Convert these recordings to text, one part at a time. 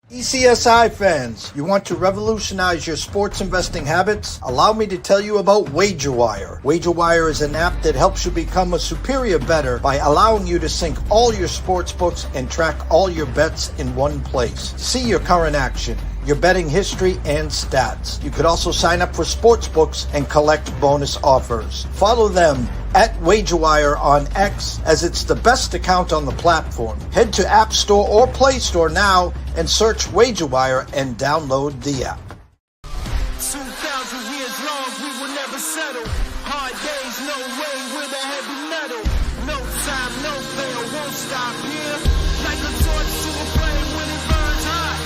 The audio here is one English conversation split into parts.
ECSI fans, you want to revolutionize your sports investing habits? Allow me to tell you about WagerWire. WagerWire is an app that helps you become a superior bettor by allowing you to sync all your sports books and track all your bets in one place. See your current action, your betting history, and stats. You could also sign up for sports books and collect bonus offers. Follow them at WagerWire on X, as it's the best account on the platform. Head to App Store or Play Store now and search WagerWire and download the app. 2,000 years long, we will never settle. Hard days, no way, with a heavy metal. No time, no fail, won't stop here. Like a torch to a flame when it burns hot.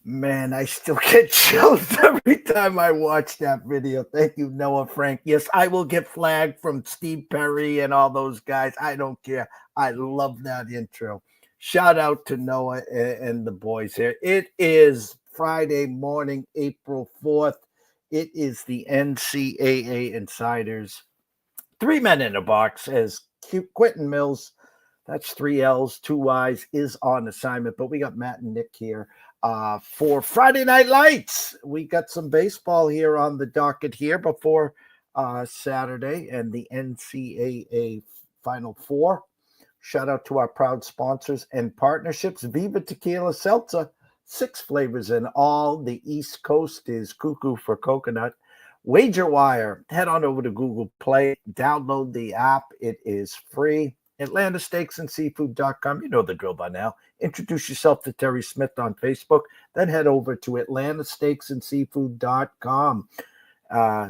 Man, I still get chills every time I watch that video. Thank you, Noah Frank. Yes, I will get flagged from Steve Perry and all those guys. I don't care. I love that intro. Shout out to Noah and the boys here. It is Friday morning, April 4th. It is the NCAA Insiders. 3 men in a box, as Quentin Mills, that's 3 L's, 2 Y's, is on assignment. But we got Matt and Nick here for Friday Night Lights. We got some baseball here on the docket here before Saturday and the NCAA Final Four. Shout out to our proud sponsors and partnerships. Viva Tequila Seltzer, 6 flavors in all. The East Coast is cuckoo for coconut. WagerWire, head on over to Google Play, download the app. It is free. AtlantaSteaksAndSeafood.com. You know the drill by now. Introduce yourself to Terry Smith on Facebook. Then head over to AtlantaSteaksAndSeafood.com.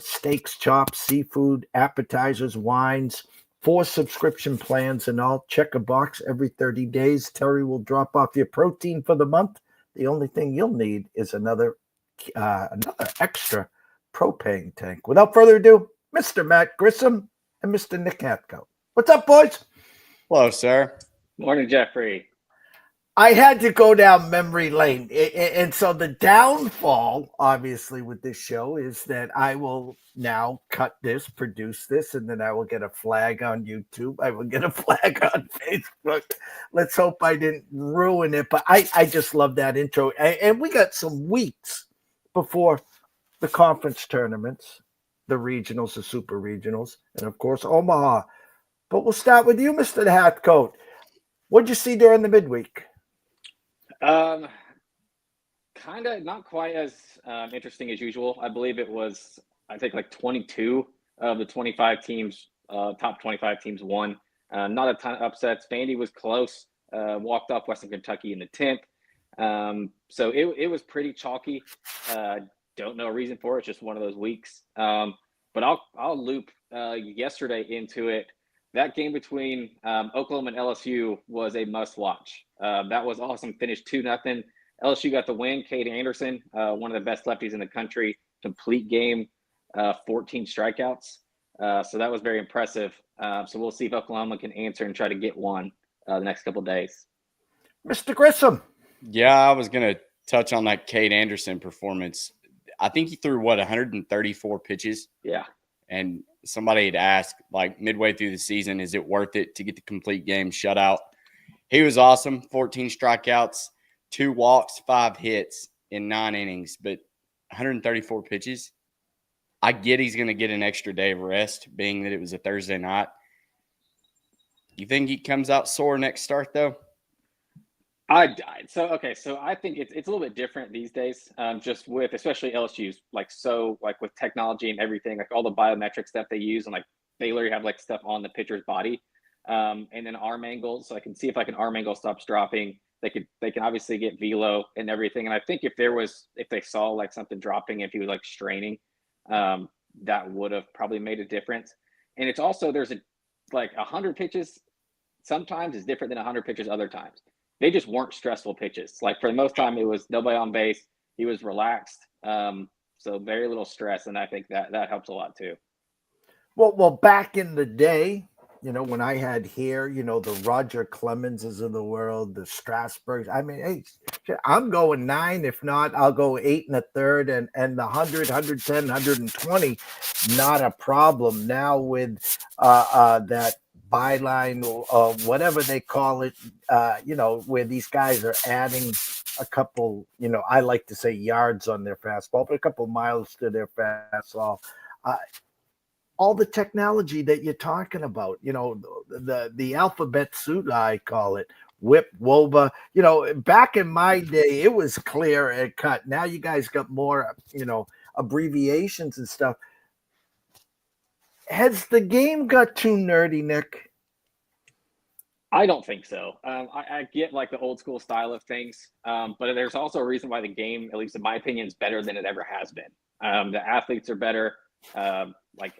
Steaks, chops, seafood, appetizers, wines, 4 subscription plans and all. Check a box every 30 days. Terry will drop off your protein for the month. The only thing you'll need is another extra propane tank. Without further ado, Mr. Matt Grissom and Mr. Nick Hatko. What's up, boys? Hello, sir. Morning, Jeffrey. I had to go down memory lane. And so the downfall, obviously, with this show is that I will now cut this, produce this, and then I will get a flag on YouTube. I will get a flag on Facebook. Let's hope I didn't ruin it. But I just love that intro. And we got some weeks before the conference tournaments, the regionals, the super regionals, and, of course, Omaha. But we'll start with you, Mr. Hatcoat. What'd you see during the midweek? Kind of not quite as interesting as usual. I believe it was, I think, like 22 of the 25 teams, top 25 teams won. Not a ton of upsets. Vandy was close, walked off Western Kentucky in the 10th. So it was pretty chalky. Don't know a reason for it. It's just one of those weeks. But I'll loop yesterday into it. that game between Oklahoma and LSU was a must-watch. That was awesome. Finished 2-0. LSU got the win. Cade Anderson, one of the best lefties in the country, complete game, 14 strikeouts. So that was very impressive. So we'll see if Oklahoma can answer and try to get one the next couple of days. Mr. Grissom. Yeah, I was going to touch on that Cade Anderson performance. I think he threw, 134 pitches? Yeah. And somebody had asked, like, midway through the season, is it worth it to get the complete game shutout? He was awesome. 14 strikeouts, 2 walks, 5 hits in 9 innings, but 134 pitches. I get he's going to get an extra day of rest, being that it was a Thursday night. You think he comes out sore next start, though? So I think it's a little bit different these days, just with especially LSU's like with technology and everything, like all the biometric stuff they use, and like they literally have like stuff on the pitcher's body, and then arm angles. So I can see if like an arm angle stops dropping, they can obviously get velo and everything. And I think if they saw like something dropping, if he was like straining, that would have probably made a difference. And it's also there's 100 pitches sometimes is different than 100 pitches other times. They just weren't stressful pitches. Like for the most time, it was nobody on base. He was relaxed. So very little stress. And I think that helps a lot too. Well, back in the day, when I had hair, the Roger Clemenses of the world, the Strasburgs. I mean, hey, I'm going 9. If not, I'll go 8 1/3, and the 100, 110, 120, not a problem. Now with that byline or whatever they call it, where these guys are adding a couple, I like to say yards on their fastball, but a couple miles to their fastball. All the technology that you're talking about, the alphabet soup, I call it, whip, woba. Back in my day, it was clear and cut. Now you guys got more, abbreviations and stuff. Has the game got too nerdy, Nick? I don't think so. I get like the old school style of things, but there's also a reason why the game, at least in my opinion, is better than it ever has been. The athletes are better.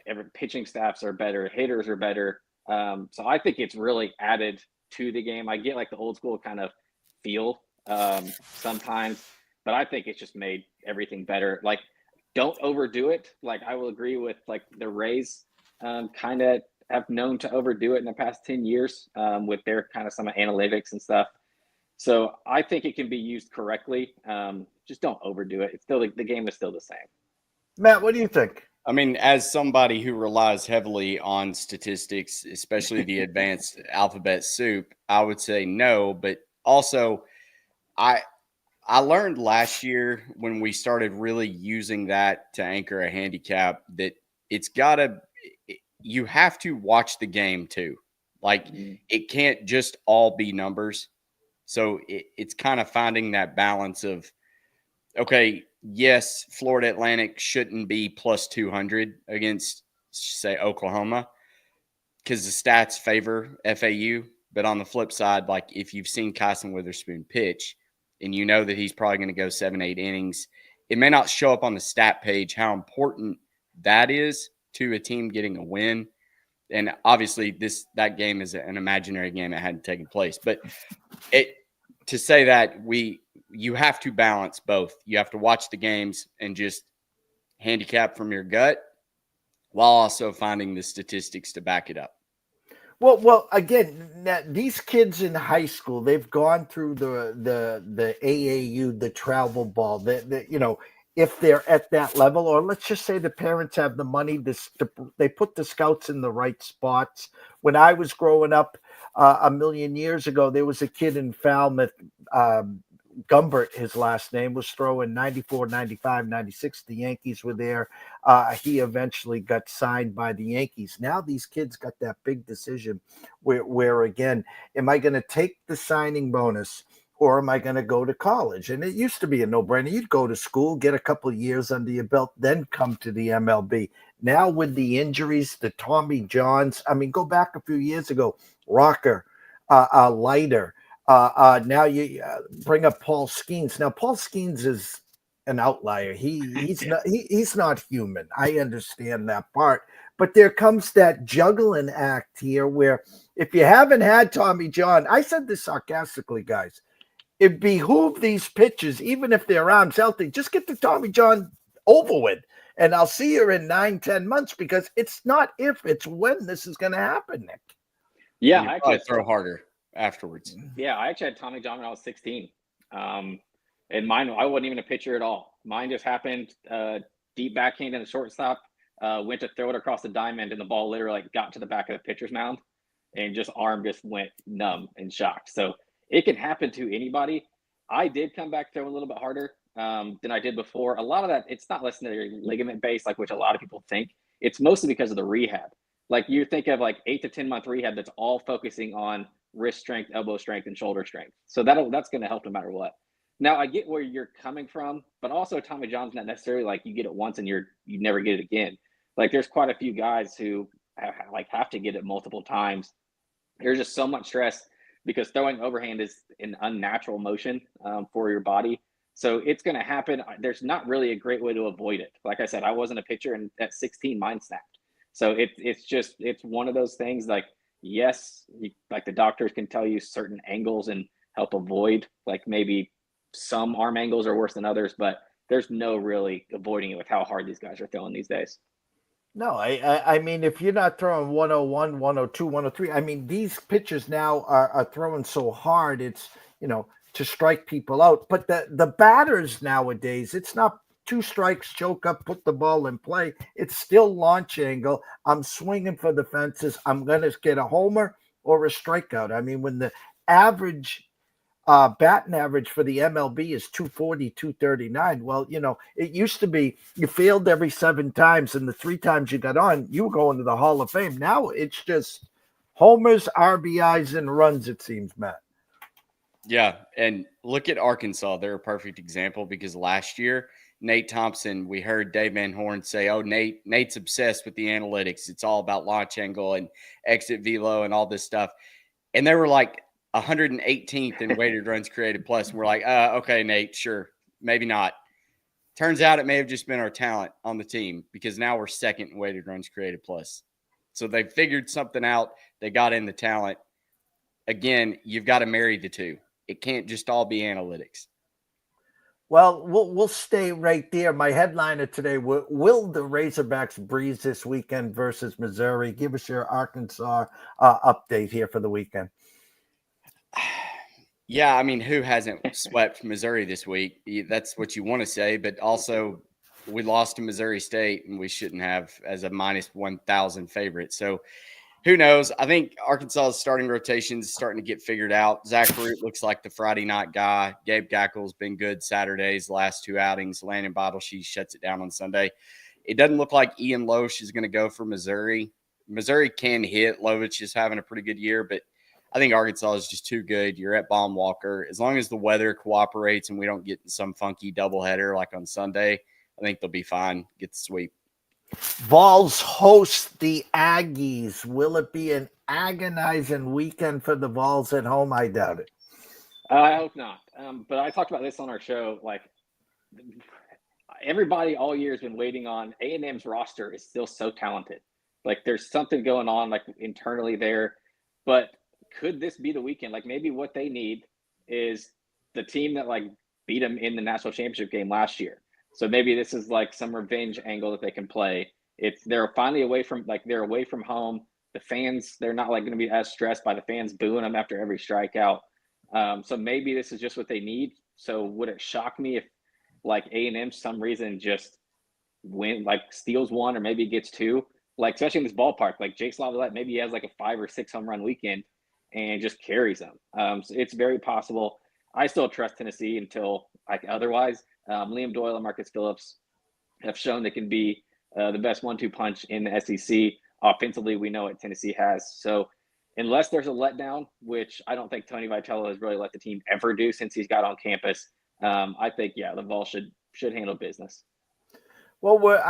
Every pitching staffs are better. Hitters are better. So I think it's really added to the game. I get like the old school kind of feel sometimes, but I think it's just made everything better. Like, don't overdo it. Like, I will agree with like the Rays kind of have known to overdo it in the past 10 years with their kind of some analytics and stuff. So I think it can be used correctly. Just don't overdo it. It's still the game is still the same. Matt, what do you think? I mean, as somebody who relies heavily on statistics, especially the advanced alphabet soup, I would say no. But also, I learned last year when we started really using that to anchor a handicap that you have to watch the game too. Like, it can't just all be numbers. So it's kind of finding that balance of, okay, yes, Florida Atlantic shouldn't be plus 200 against, say, Oklahoma because the stats favor FAU. But on the flip side, like if you've seen Kyson Witherspoon pitch and you know that he's probably going to go 7-8 innings, it may not show up on the stat page how important that is to a team getting a win. And obviously that game is an imaginary game that hadn't taken place. But to say that you have to balance both. You have to watch the games and just handicap from your gut while also finding the statistics to back it up. Well, again, these kids in high school, they've gone through the AAU, the travel ball, if they're at that level, or let's just say the parents have the money, they put the scouts in the right spots. When I was growing up a million years ago, there was a kid in Falmouth, Gumbert, his last name, was throwing 94, 95, 96. The Yankees were there. He eventually got signed by the Yankees. Now these kids got that big decision where again, am I going to take the signing bonus or am I going to go to college? And it used to be a no-brainer. You'd go to school, get a couple of years under your belt, then come to the MLB. Now with the injuries, the Tommy Johns, I mean, go back a few years ago, Rocker, Leiter. Now you bring up Paul Skeens. Now Paul Skeens is an outlier. He's not human. I understand that part, But there comes that juggling act here where if you haven't had Tommy John, I said this sarcastically, guys, it behooved these pitchers, even if their arms healthy, just get the Tommy John over with. And I'll see you in 9-10 months, because it's not if, it's when this is going to happen, Nick. Yeah, And you I probably actually throw harder afterwards. Yeah, I actually had Tommy John when I was 16. And mine, I wasn't even a pitcher at all. Mine just happened, deep backhand in the shortstop, went to throw it across the diamond, and the ball literally like got to the back of the pitcher's mound, and just arm just went numb and shocked. So it can happen to anybody. I did come back throw a little bit harder than I did before. A lot of that, it's not necessarily ligament based, like which a lot of people think. It's mostly because of the rehab. Like you think of like 8 to 10 month rehab that's all focusing on wrist strength, elbow strength, and shoulder strength. So that's going to help no matter what. Now I get where you're coming from, but also Tommy John's not necessarily like you get it once and you never get it again. Like there's quite a few guys who have to get it multiple times. There's just so much stress because throwing overhand is an unnatural motion for your body. So it's going to happen. There's not really a great way to avoid it. Like I said, I wasn't a pitcher, and at 16, mine snapped. So it's one of those things. Like, yes, like the doctors can tell you certain angles and help avoid, like maybe some arm angles are worse than others, but there's no really avoiding it with how hard these guys are throwing these days. No, I mean, if you're not throwing 101, 102, 103, I mean, these pitchers now are throwing so hard, it's, to strike people out. But the batters nowadays, it's not 2 strikes, choke up, put the ball in play. It's still launch angle. I'm swinging for the fences. I'm going to get a homer or a strikeout. I mean, when the average batting average for the MLB is 240, 239. Well, it used to be you failed every 7 times, and the 3 times you got on, you were going to the Hall of Fame. Now it's just homers, RBIs, and runs, it seems, Matt. Yeah, and look at Arkansas. They're a perfect example because last year, Nate Thompson, we heard Dave Van Horn say, oh, Nate's obsessed with the analytics. It's all about launch angle and exit velo and all this stuff. And they were like 118th in weighted runs created plus. And we're like, okay, Nate, sure, maybe not. Turns out it may have just been our talent on the team, because now we're 2nd in weighted runs created plus. So they figured something out. They got in the talent. Again, you've got to marry the two. It can't just all be analytics. Well, we'll stay right there. My headliner today, will the Razorbacks breeze this weekend versus Missouri? Give us your Arkansas update here for the weekend. Yeah, I mean, who hasn't swept Missouri this week? That's what you want to say, but also we lost to Missouri State, and we shouldn't have as a minus 1,000 favorite. So who knows? I think Arkansas's starting rotation is starting to get figured out. Zach Root looks like the Friday night guy. Gabe Gackel's been good Saturdays, last 2 outings. Landon Bottleshees shuts it down on Sunday. It doesn't look like Ian Loesch is going to go for Missouri. Missouri can hit. Lovich is having a pretty good year, but I think Arkansas is just too good. You're at Baum-Walker. As long as the weather cooperates and we don't get some funky doubleheader like on Sunday, I think they'll be fine. Get the sweep. Vols host the Aggies. Will it be an agonizing weekend for the Vols at home? I doubt it. I hope not. But I talked about this on our show. Like, everybody all year has been waiting on A&M's roster is still so talented. Like, there's something going on like internally there. But could this be the weekend? Like, maybe what they need is the team that like beat them in the national championship game last year. So maybe this is like some revenge angle that they can play. They're finally away from home. The fans, they're not like going to be as stressed by the fans booing them after every strikeout. So maybe this is just what they need. So would it shock me if like A&M some reason just steals 1 or maybe gets 2? Like, especially in this ballpark, like Jake Lavalette, maybe he has like a 5 or 6 home run weekend and just carries them. So it's very possible. I still trust Tennessee until like otherwise. Liam Doyle and Marcus Phillips have shown they can be the best 1-2 punch in the SEC. Offensively, we know what Tennessee has. So unless there's a letdown, which I don't think Tony Vitello has really let the team ever do since he's got on campus, I think, the Vols should handle business. Well,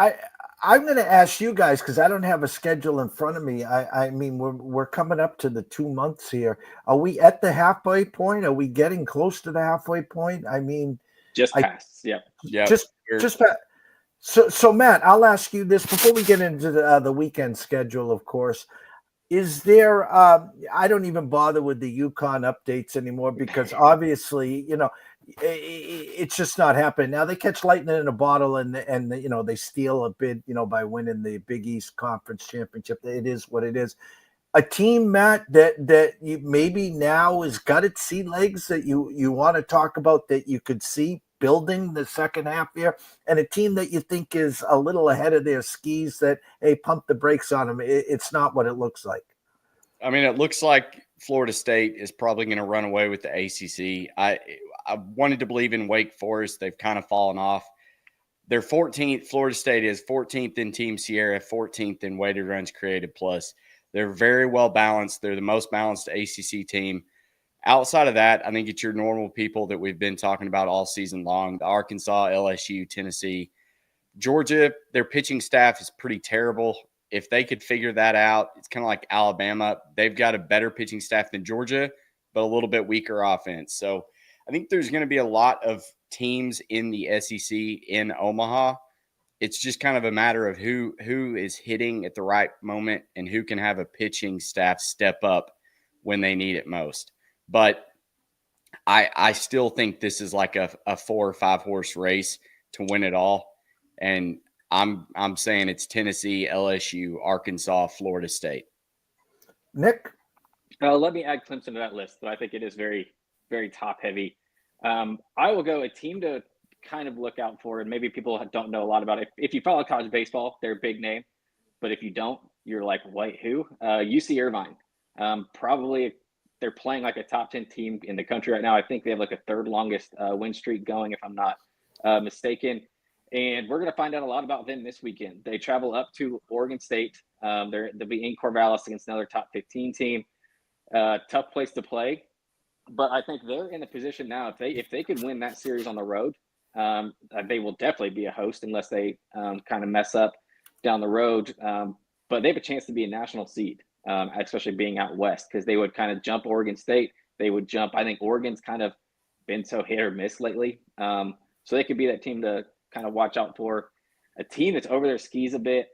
I'm going to ask you guys, because I don't have a schedule in front of me. I mean, we're coming up to the 2 months here. Are we at the halfway point? Are we getting close to the halfway point? I mean, just past. Yep. Just past. So Matt, I'll ask you this before we get into the weekend schedule, of course. Is there, I don't even bother with the Yukon updates anymore because obviously, it's just not happening. Now they catch lightning in a bottle and they steal a bid, by winning the Big East Conference Championship. It is what it is. A team, Matt, that you maybe now has got its sea legs that you want to talk about that you could see building the second half here, and a team that you think is a little ahead of their skis that, hey, pump the brakes on them. It's not what it looks like. I mean, it looks like Florida State is probably going to run away with the ACC. I wanted to believe in Wake Forest. They've kind of fallen off. They're 14th. Florida State is 14th in Team Sierra, 14th in weighted runs created plus. They're very well balanced. They're the most balanced ACC team. Outside of that, I think it's your normal people that we've been talking about all season long. The Arkansas, LSU, Tennessee. Georgia, their pitching staff is pretty terrible. If they could figure that out, it's kind of like Alabama. They've got a better pitching staff than Georgia, but a little bit weaker offense. So I think there's going to be a lot of teams in the SEC in Omaha. It's just kind of a matter of who is hitting at the right moment and who can have a pitching staff step up when they need it most. But I still think this is like a 4 or 5 horse race to win it all. And I'm saying it's Tennessee, LSU, Arkansas, Florida State. Nick? Let me add Clemson to that list, but I think it is very, very top heavy. I will go a team to kind of look out for, and maybe people don't know a lot about it. If you follow college baseball, they're a big name, but if you don't, you're like, wait, who? UC Irvine. Probably they're playing like a top 10 team in the country right now. I think they have like a third longest win streak going, if I'm not mistaken. And we're going to find out a lot about them this weekend. They travel up to Oregon State. They'll be in Corvallis against another top 15 team. Tough place to play, but I think they're in a position now. If they could win that series on the road, they will definitely be a host unless they kind of mess up down the road. But they have a chance to be a national seed, especially being out west, because they would kind of jump Oregon State. They would jump. I think Oregon's kind of been so hit or miss lately, so they could be that team to kind of watch out for. A team that's over their skis a bit.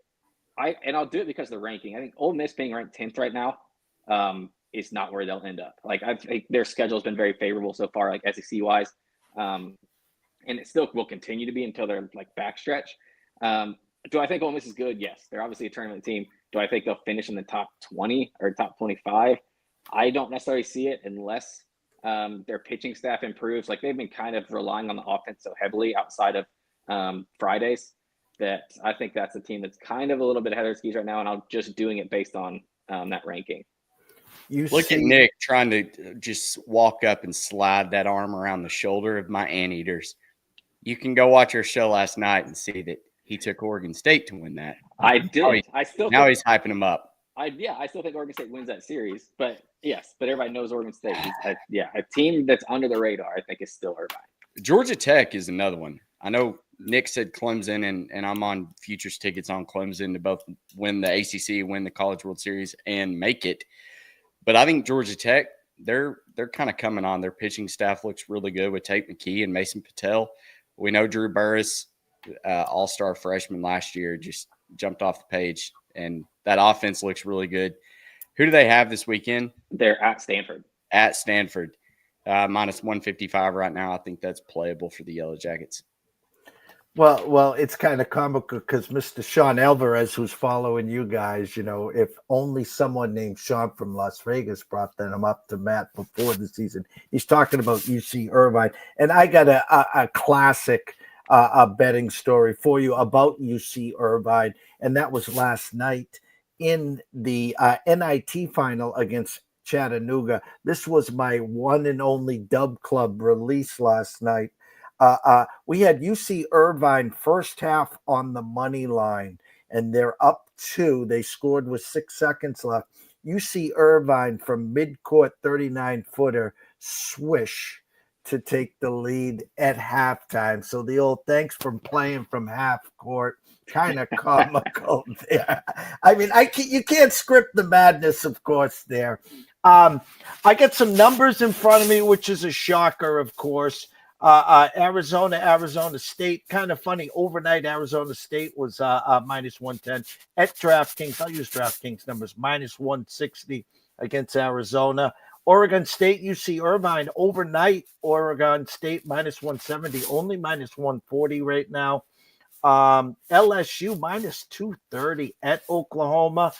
I'll do it because of the ranking. I think Ole Miss being ranked 10th right now is not where they'll end up. Like, I think their schedule has been very favorable so far, like SEC wise. And it still will continue to be until they're like backstretch. Do I think Ole Miss is good? Yes. They're obviously a tournament team. Do I think they'll finish in the top 20 or top 25? I don't necessarily see it unless their pitching staff improves. Like, they've been kind of relying on the offense so heavily outside of Fridays that I think that's a team that's kind of a little bit ahead of their skis right now, and I'm just doing it based on that ranking. Look at Nick trying to just walk up and slide that arm around the shoulder of my anteaters. You can go watch our show last night and see that he took Oregon State to win that. I did. Now he's hyping him up. I still think Oregon State wins that series, but yes, but everybody knows Oregon State. A team that's under the radar, I think, is still Irvine. Georgia Tech is another one. I know Nick said Clemson, and I'm on futures tickets on Clemson to both win the ACC, win the College World Series, and make it. But I think Georgia Tech, they're kind of coming on. Their pitching staff looks really good with Tate McKee and Mason Patel. We know Drew Burris, all-star freshman last year, just jumped off the page, and that offense looks really good. Who do they have this weekend? They're at Stanford. At Stanford. Minus 155 right now. I think that's playable for the Yellow Jackets. Well, it's kind of comical because Mr. Sean Alvarez, who's following you guys, if only someone named Sean from Las Vegas brought them up to Matt before the season. He's talking about UC Irvine. And I got a classic betting story for you about UC Irvine. And that was last night in the NIT final against Chattanooga. This was my one and only Dub Club release last night. We had UC Irvine first half on the money line, and they're up 2. They scored with 6 seconds left. UC Irvine from midcourt 39-footer swish to take the lead at halftime. So the old thanks for playing from half court, kind of comical there. I mean, you can't script the madness, of course, there. I got some numbers in front of me, which is a shocker, of course. Arizona State. Kind of funny. Overnight, Arizona State was minus 110 at DraftKings. I'll use DraftKings numbers minus 160 against Arizona. Oregon State, UC Irvine overnight. Oregon State minus 170, only minus 140 right now. LSU minus 230 at Oklahoma.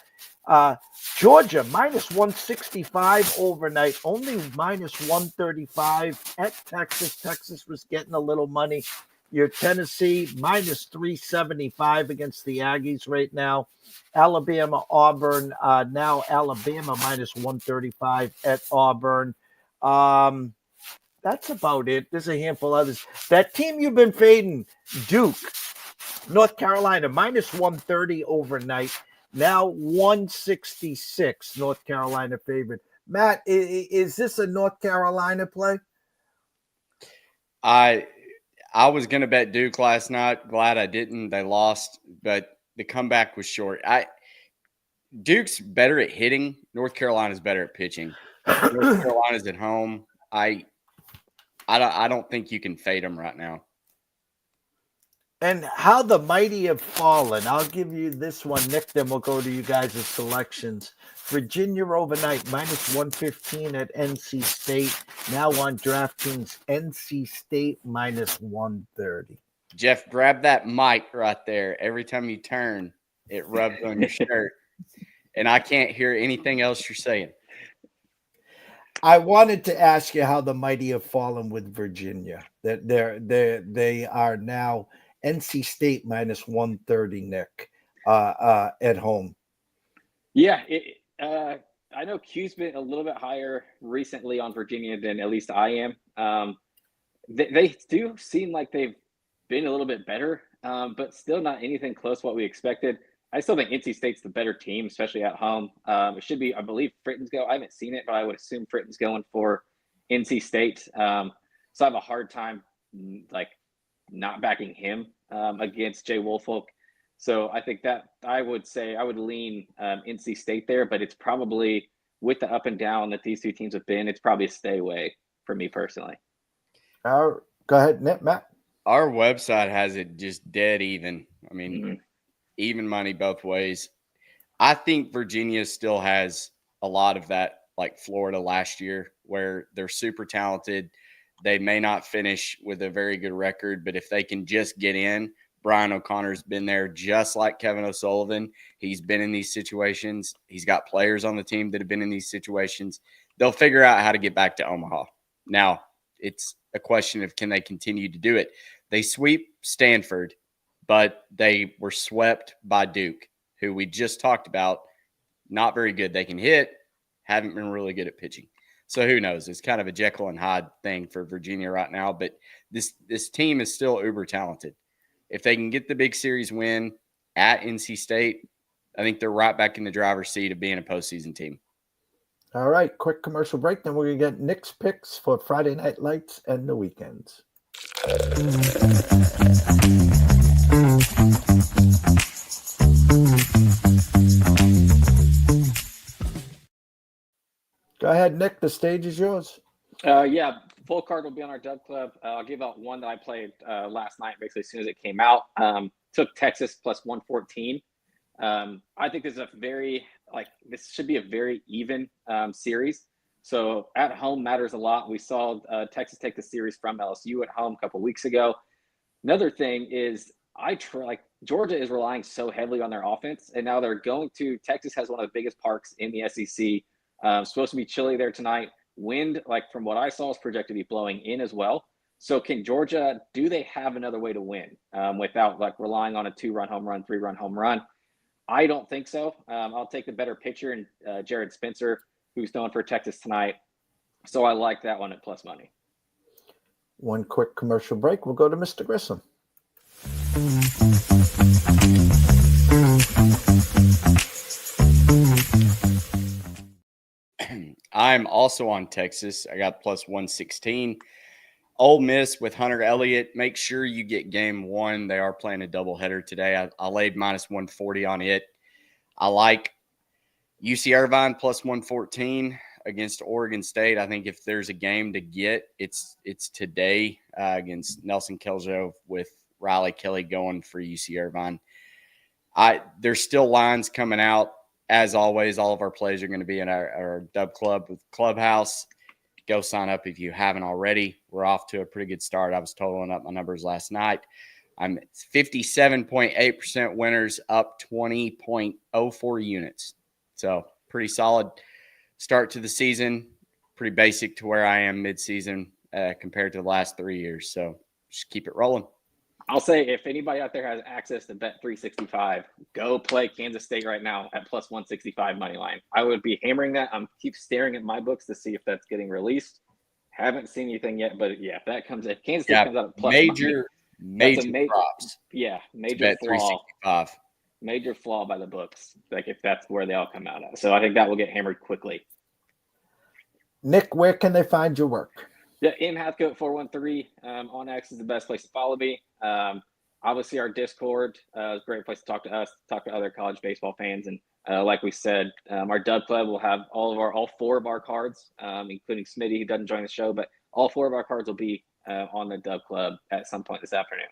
Georgia minus 165 overnight, only minus 135 at Texas. Texas was getting a little money. Your Tennessee minus 375 against the Aggies right now. Alabama, Auburn. Now Alabama minus 135 at Auburn. That's about it. There's a handful of others. That team you've been fading, Duke, North Carolina, minus 130 overnight. Now 166, North Carolina favorite. Matt, is this a North Carolina play? I was going to bet Duke last night. Glad I didn't. They lost, but the comeback was short. Duke's better at hitting. North Carolina's better at pitching. North Carolina's at home. I don't think you can fade them right now. And how the mighty have fallen. I'll give you this one, Nick, then we'll go to you guys' selections. Virginia overnight, minus 115 at NC State. Now on DraftKings, NC State minus 130. Jeff, grab that mic right there. Every time you turn, it rubs on your shirt. And I can't hear anything else you're saying. I wanted to ask you how the mighty have fallen with Virginia. That they are now NC State minus 130, Nick, at home. Yeah, I know Q's been a little bit higher recently on Virginia than at least I am. They do seem like they've been a little bit better, but still not anything close to what we expected. I still think NC State's the better team, especially at home. It should be, I believe, Fritton's go. I haven't seen it, but I would assume Fritton's going for NC State. So I have a hard time not backing him against Jay Woolfolk. So I think that I would say I would lean NC State there, but it's probably with the up and down that these two teams have been, it's probably a stay away for me personally. Go ahead, Matt. Our website has it just dead even. I mean, even money both ways. I think Virginia still has a lot of that, like Florida last year, where they're super talented. They may not finish with a very good record, but if they can just get in, Brian O'Connor's been there just like Kevin O'Sullivan. He's been in these situations. He's got players on the team that have been in these situations. They'll figure out how to get back to Omaha. Now, it's a question of can they continue to do it. They sweep Stanford, but they were swept by Duke, who we just talked about. Not very good. They can hit, haven't been really good at pitching. So who knows? It's kind of a Jekyll and Hyde thing for Virginia right now, but this team is still uber talented. If they can get the big series win at NC State, I think they're right back in the driver's seat of being a postseason team. All right, quick commercial break. Then we're going to get Nick's picks for Friday Night Lights and the weekends. Go ahead, Nick. The stage is yours. Yeah, full card will be on our Dub Club. I'll give out one that I played last night, basically as soon as it came out. Took Texas plus 114. I think this is this should be a very even series. So at home matters a lot. We saw Texas take the series from LSU at home a couple weeks ago. Another thing is Georgia is relying so heavily on their offense, and now they're going to Texas has one of the biggest parks in the SEC. Supposed to be chilly there tonight. Wind, from what I saw, is projected to be blowing in as well. So can Georgia, do they have another way to win without relying on a 2-run home run, 3-run home run? I don't think so. I'll take the better pitcher in Jared Spencer, who's known for Texas tonight. So I like that one at plus money. One quick commercial break. We'll go to Mr. Grissom. I'm also on Texas. I got plus 116. Ole Miss with Hunter Elliott. Make sure you get game one. They are playing a doubleheader today. I laid minus 140 on it. I like UC Irvine plus 114 against Oregon State. I think if there's a game to get, it's today against Nelson Keljo with Riley Kelly going for UC Irvine. There's still lines coming out. As always, all of our plays are going to be in our Dub Club with Clubhouse. Go sign up if you haven't already. We're off to a pretty good start. I was totaling up my numbers last night. I'm 57.8% winners, up 20.04 units. So pretty solid start to the season. Pretty basic to where I am mid-season compared to the last 3 years. So just keep it rolling. I'll say if anybody out there has access to Bet 365, go play Kansas State right now at plus 165 money line. I would be hammering that. I'm keep staring at my books to see if that's getting released. Haven't seen anything yet, but yeah, if that comes, if Kansas State comes out at plus major props. Yeah, major Bet flaw. 365. Major flaw by the books. Like if that's where they all come out at. So I think that will get hammered quickly. Nick, where can they find your work? Yeah, Hathcote 413 on X is the best place to follow me. Obviously, our Discord is a great place to talk to us, talk to other college baseball fans, and like we said, our Dub Club will have all four of our cards, including Smitty, who doesn't join the show, but all four of our cards will be on the Dub Club at some point this afternoon.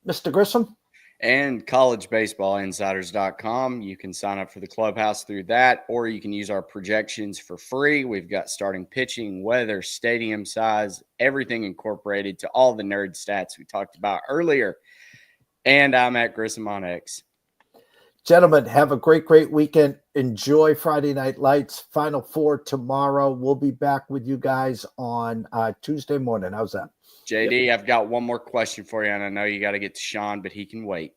Mr. Grissom? And collegebaseballinsiders.com. You can sign up for the clubhouse through that, or you can use our projections for free. We've got starting pitching, weather, stadium size, everything incorporated to all the nerd stats we talked about earlier. And I'm at Grissom on X. Gentlemen, have a great weekend. Enjoy Friday Night Lights. Final Four tomorrow. We'll be back with you guys on Tuesday morning. How's that? JD, I've got one more question for you, and I know you got to get to Sean, but he can wait.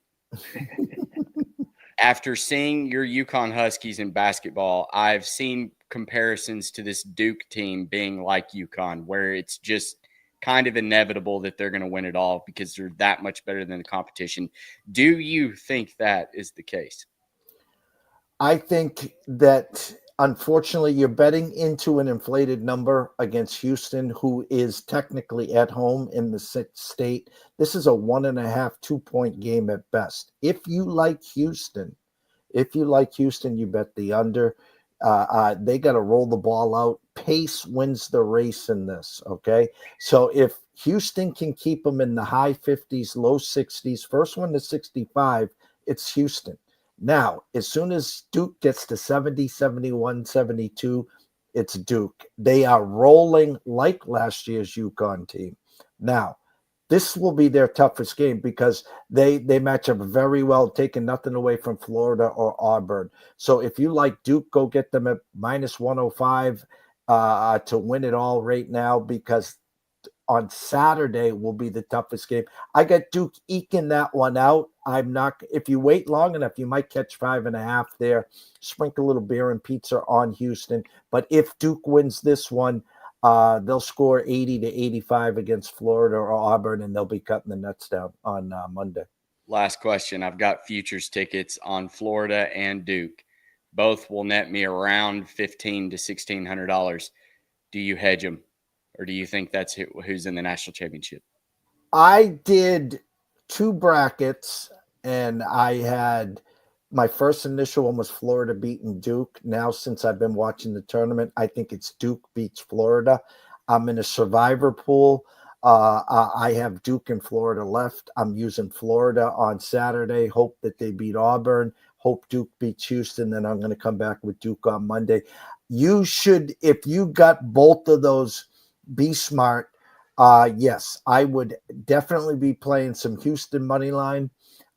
After seeing your UConn Huskies in basketball, I've seen comparisons to this Duke team being like UConn, where it's just kind of inevitable that they're going to win it all because they're that much better than the competition. Do you think that is the case? I think that, unfortunately, you're betting into an inflated number against Houston, who is technically at home in the sixth state. This is a 1.5, 2-point game at best. If you like Houston, you bet the under. They got to roll the ball out. Pace wins the race in this, okay? So if Houston can keep them in the high 50s, low 60s, first one to 65, it's Houston. Now, as soon as Duke gets to 70, 71, 72, it's Duke. They are rolling like last year's UConn team. Now, this will be their toughest game because they match up very well, taking nothing away from Florida or Auburn. So if you like Duke, go get them at minus 105 to win it all right now, because on Saturday will be the toughest game. I got Duke eking that one out. I'm not. If you wait long enough, you might catch 5.5 there. Sprinkle a little beer and pizza on Houston. But if Duke wins this one, they'll score 80 to 85 against Florida or Auburn, and they'll be cutting the nuts down on Monday. Last question. I've got futures tickets on Florida and Duke. Both will net me around $1,500 to $1,600. Do you hedge them? Or do you think that's who's in the national championship? I did 2 brackets, and I had my first initial one was Florida beating Duke. Now, since I've been watching the tournament, I think it's Duke beats Florida. I'm in a survivor pool. I have Duke and Florida left. I'm using Florida on Saturday. Hope that they beat Auburn. Hope Duke beats Houston. Then I'm going to come back with Duke on Monday. You should, if you got both of those, be smart. Yes, I would definitely be playing some Houston money line.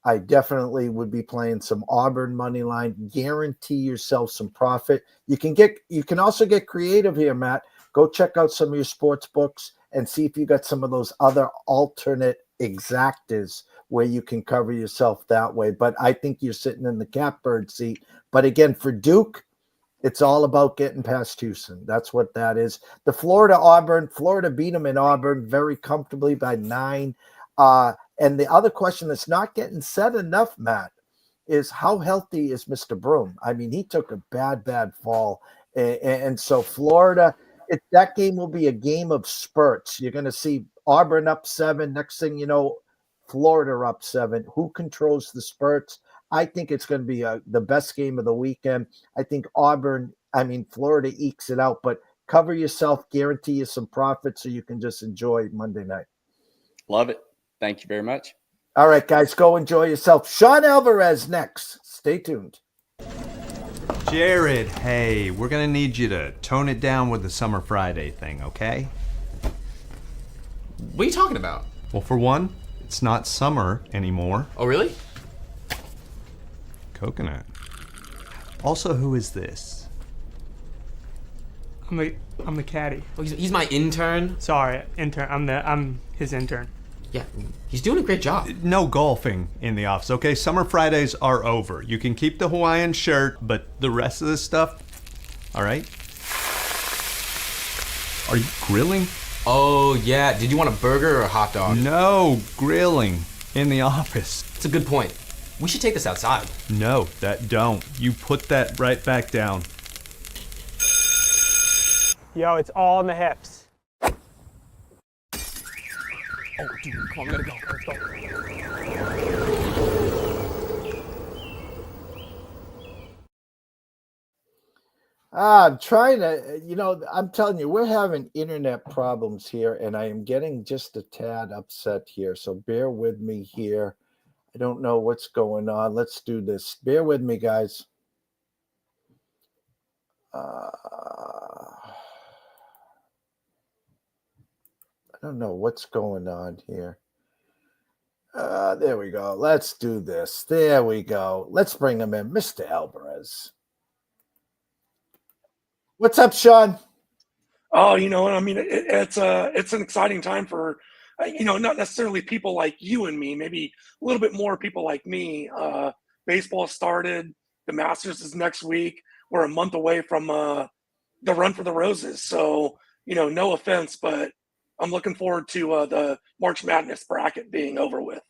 I definitely would be playing some Auburn money line. Guarantee yourself some profit. You can also get creative here, Matt. Go check out some of your sports books and see if you got some of those other alternate exactas where you can cover yourself that way. But I think you're sitting in the catbird seat. But again, for Duke, it's all about getting past Houston. That's what that is. The Florida beat them in Auburn very comfortably by 9. And the other question that's not getting said enough, Matt, is how healthy is Mr. Broom? I mean, he took a bad fall. And so Florida, that game will be a game of spurts. You're going to see Auburn up 7. Next thing you know, Florida up 7. Who controls the spurts? I think it's going to be the best game of the weekend. I think Auburn I mean, Florida ekes it out, but cover yourself, guarantee you some profit so you can just enjoy Monday night. Love it. Thank you very much. All right, guys, go enjoy yourself. Sean Alvarez next. Stay tuned. Jared, hey, we're going to need you to tone it down with the Summer Friday thing, okay? What are you talking about? Well, for one, it's not summer anymore. Oh, really? Coconut. Also, who is this? I'm the caddy. Oh, he's my intern? Sorry, intern. I'm his intern. Yeah, he's doing a great job. No golfing in the office, okay? Summer Fridays are over. You can keep the Hawaiian shirt, but the rest of this stuff, all right? Are you grilling? Oh, yeah. Did you want a burger or a hot dog? No, grilling in the office. It's a good point. We should take this outside. No, that don't. You put that right back down. Yo, it's all in the hips. Oh, dude, come on, we gotta go. Let's go. I'm trying to, I'm telling you, we're having internet problems here, and I am getting just a tad upset here. So bear with me here. I don't know what's going on. Let's do this. Bear with me, guys. I don't know what's going on here. There we go. Let's do this. There we go. Let's bring him in. Mr. Alvarez. What's up, Sean? Oh, I mean, it's an exciting time for, not necessarily people like you and me, maybe a little bit more people like me. Baseball started. The Masters is next week. We're a month away from the Run for the Roses. So, no offense, but I'm looking forward to the March Madness bracket being over with.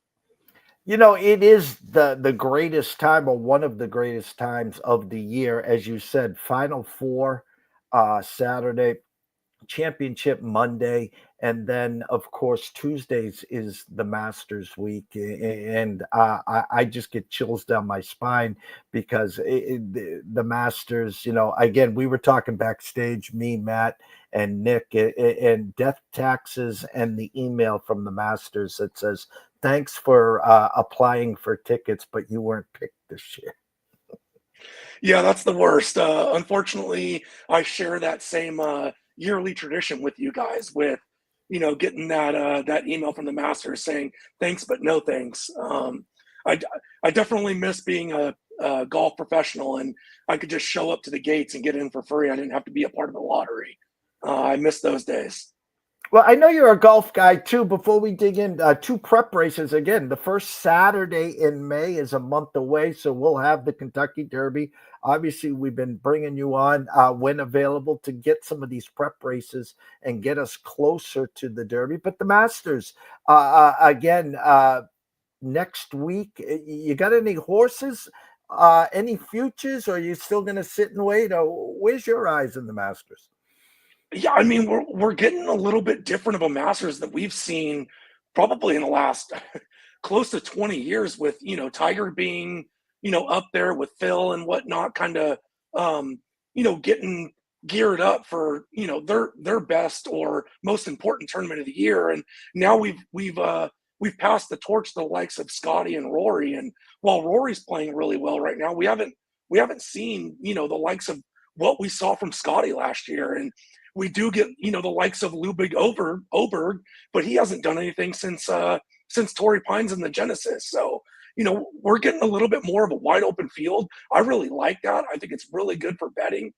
It is the greatest time, or one of the greatest times of the year. As you said, Final Four Saturday, championship Monday, and then, of course, Tuesdays is the Masters week. And I just get chills down my spine because the Masters, again, we were talking backstage, me, Matt, and Nick, and death taxes and the email from the Masters that says, thanks for applying for tickets, but you weren't picked this year. Yeah, that's the worst. Unfortunately, I share that same yearly tradition with you guys with, getting that email from the Masters saying thanks, but no thanks. I definitely miss being a golf professional, and I could just show up to the gates and get in for free. I didn't have to be a part of the lottery. I miss those days. Well, I know you're a golf guy too. Before we dig in, 2 prep races again. The first Saturday in May is a month away, so we'll have the Kentucky Derby. Obviously, we've been bringing you on when available to get some of these prep races and get us closer to the Derby. But the Masters, again, next week, you got any horses, any futures, or are you still going to sit and wait? Or where's your eyes in the Masters? Yeah, I mean, we're getting a little bit different of a Masters that we've seen probably in the last close to 20 years with, Tiger being, up there with Phil and whatnot, kind of, getting geared up for, their best or most important tournament of the year. And now we've passed the torch to the likes of Scotty and Rory. And while Rory's playing really well right now, we haven't seen, the likes of what we saw from Scotty last year. And we do get, the likes of Ludwig Oberg, but he hasn't done anything since Torrey Pines in the Genesis. So, we're getting a little bit more of a wide open field. I really like that. I think it's really good for betting.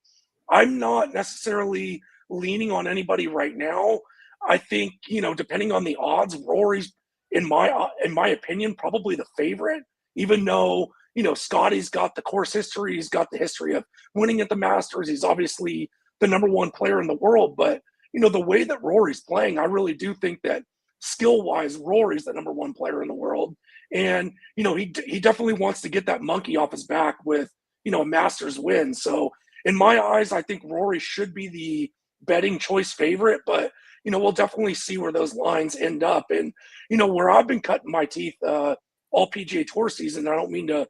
I'm not necessarily leaning on anybody right now. I think, depending on the odds, Rory's, in my opinion, probably the favorite, even though, Scotty's got the course history. He's got the history of winning at the Masters. He's obviously the number 1 player in the world. But, the way that Rory's playing, I really do think that skill-wise, Rory's the number 1 player in the world. And, he definitely wants to get that monkey off his back with, a Masters win. So in my eyes, I think Rory should be the betting choice favorite. But, we'll definitely see where those lines end up. And, where I've been cutting my teeth all PGA Tour season, I don't mean to,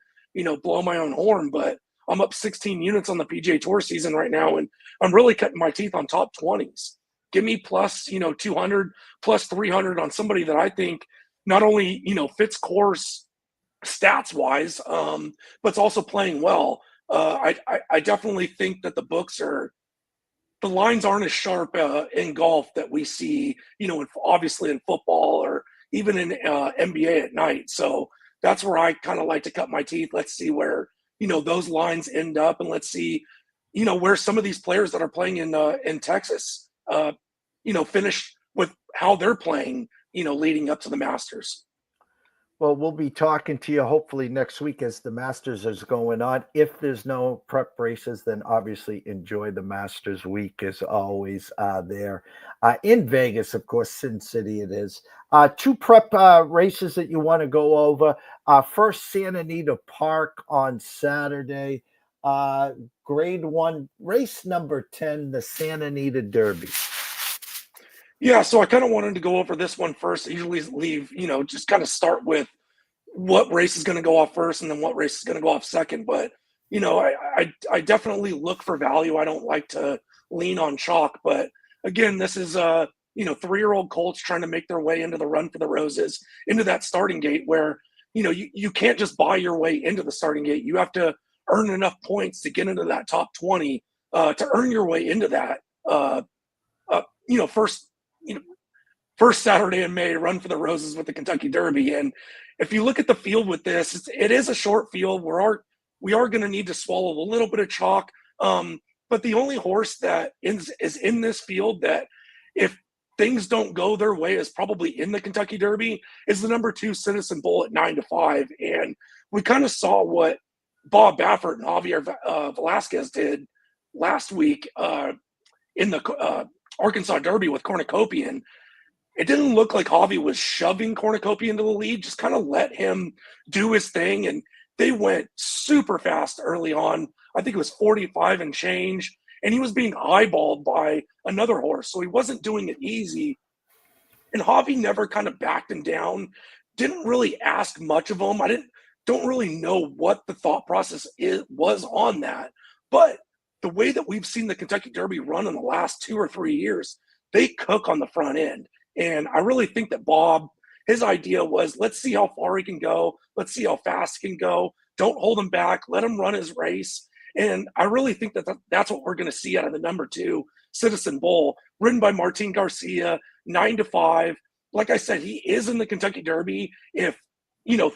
blow my own horn, but I'm up 16 units on the PGA Tour season right now, and I'm really cutting my teeth on top 20s. Give me plus, 200, plus 300 on somebody that I think not only, fits course stats wise, but it's also playing well. I definitely think that the lines aren't as sharp in golf that we see, obviously in football or even in NBA at night. So that's where I kind of like to cut my teeth. Let's see where, those lines end up, and let's see, where some of these players that are playing in Texas, finish with how they're playing, leading up to the Masters. Well, we'll be talking to you hopefully next week as the Masters is going on. If there's no prep races, then obviously enjoy the Masters week as always there. In Vegas, of course, Sin City it is. 2 prep races that you want to go over. First, San Anita Park on Saturday. Grade 1, race number 10, the San Anita Derby. Yeah, so I kind of wanted to go over this one first. I usually leave, just kind of start with what race is going to go off first and then what race is going to go off second. But, I definitely look for value. I don't like to lean on chalk. But again, this is, 3-year-old colts trying to make their way into the Run for the Roses, into that starting gate where, you can't just buy your way into the starting gate. You have to earn enough points to get into that top 20 to earn your way into that, first Saturday in May, Run for the Roses with the Kentucky Derby. And if you look at the field with this, it is a short field. We are going to need to swallow a little bit of chalk. But the only horse that is in this field that, if things don't go their way, is probably in the Kentucky Derby is the number 2 Citizen Bull at 9-5. And we kind of saw what Bob Baffert and Javier Velasquez did last week in the Arkansas Derby with Cornucopian. It didn't look like Javi was shoving Cornucopian into the lead, just kind of let him do his thing. And they went super fast early on. I think it was 45 and change. And he was being eyeballed by another horse. So he wasn't doing it easy. And Javi never kind of backed him down. Didn't really ask much of him. Don't really know what the thought process was on that. But the way that we've seen the Kentucky Derby run in the last 2 or 3 years, they cook on the front end. And I really think that Bob, his idea was, let's see how far he can go. Let's see how fast he can go. Don't hold him back. Let him run his race. And I really think that that's what we're going to see out of the number 2 Citizen Bull, ridden by Martin Garcia, 9-5. Like I said, he is in the Kentucky Derby. If,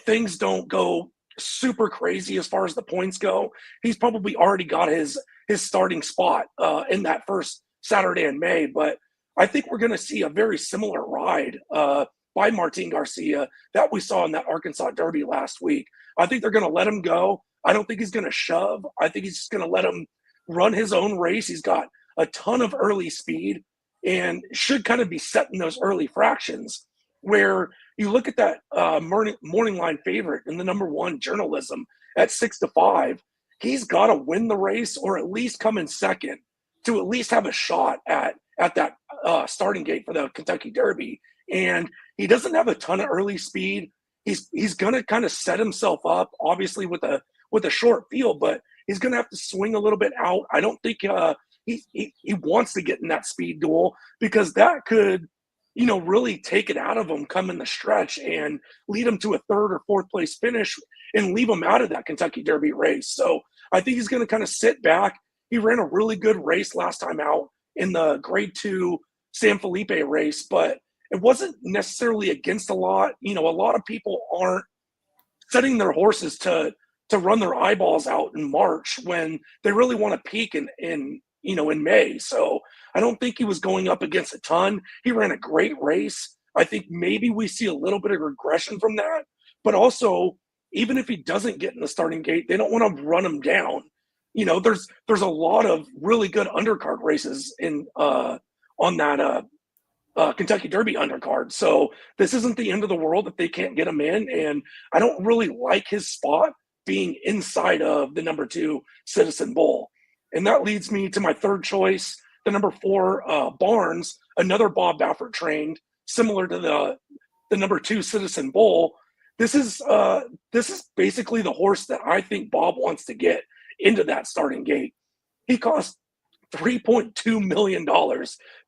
things don't go super crazy as far as the points go, he's probably already got his starting spot in that first Saturday in May. But I think we're going to see a very similar ride by Martin Garcia that we saw in that Arkansas Derby last week. I think they're going to let him go. I don't think he's going to shove. I think he's just going to let him run his own race. He's got a ton of early speed and should kind of be setting those early fractions, where you look at that morning line favorite in the number 1 Journalism at 6-5. He's got to win the race or at least come in second to at least have a shot at that starting gate for the Kentucky Derby. And he doesn't have a ton of early speed. He's going to kind of set himself up, obviously, with a short field, but he's going to have to swing a little bit out. I don't think he wants to get in that speed duel, because that could, really take it out of him coming the stretch and lead him to a 3rd or 4th place finish and leave him out of that Kentucky Derby race. So I think he's going to kind of sit back. He ran a really good race last time out in the grade 2 San Felipe race, but it wasn't necessarily against a lot. A lot of people aren't setting their horses to run their eyeballs out in March when they really want to peak in May. So I don't think he was going up against a ton. He ran a great race. I think maybe we see a little bit of regression from that, but also, even if he doesn't get in the starting gate, they don't want to run him down. There's a lot of really good undercard races on that Kentucky Derby undercard. So this isn't the end of the world if they can't get him in. And I don't really like his spot being inside of the number 2 Citizen Bull. And that leads me to my 3rd choice, the number 4 Barnes, another Bob Baffert trained, similar to the number 2 Citizen Bull. This is basically the horse that I think Bob wants to get into that starting gate. He cost $3.2 million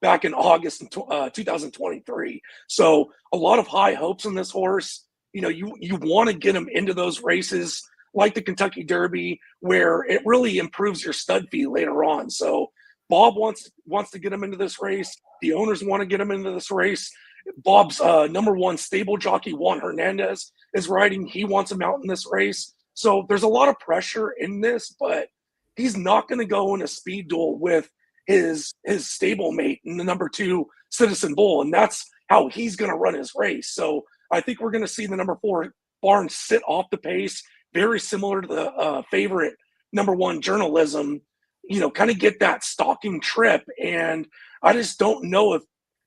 back in August 2023. So a lot of high hopes on this horse. You know, you want to get him into those races like the Kentucky Derby, where it really improves your stud fee later on. So Bob wants to get him into this race. The owners want to get him into this race. Bob's number one stable jockey, Juan Hernandez, is riding. He wants him out in this race. So there's a lot of pressure in this, but he's not going to go in a speed duel with his stablemate in the number 2 Citizen Bull, and that's how he's going to run his race. So I think we're going to see the number 4 Barnes sit off the pace, very similar to the favorite number 1 Journalism, you know, kind of get that stalking trip. And I just don't know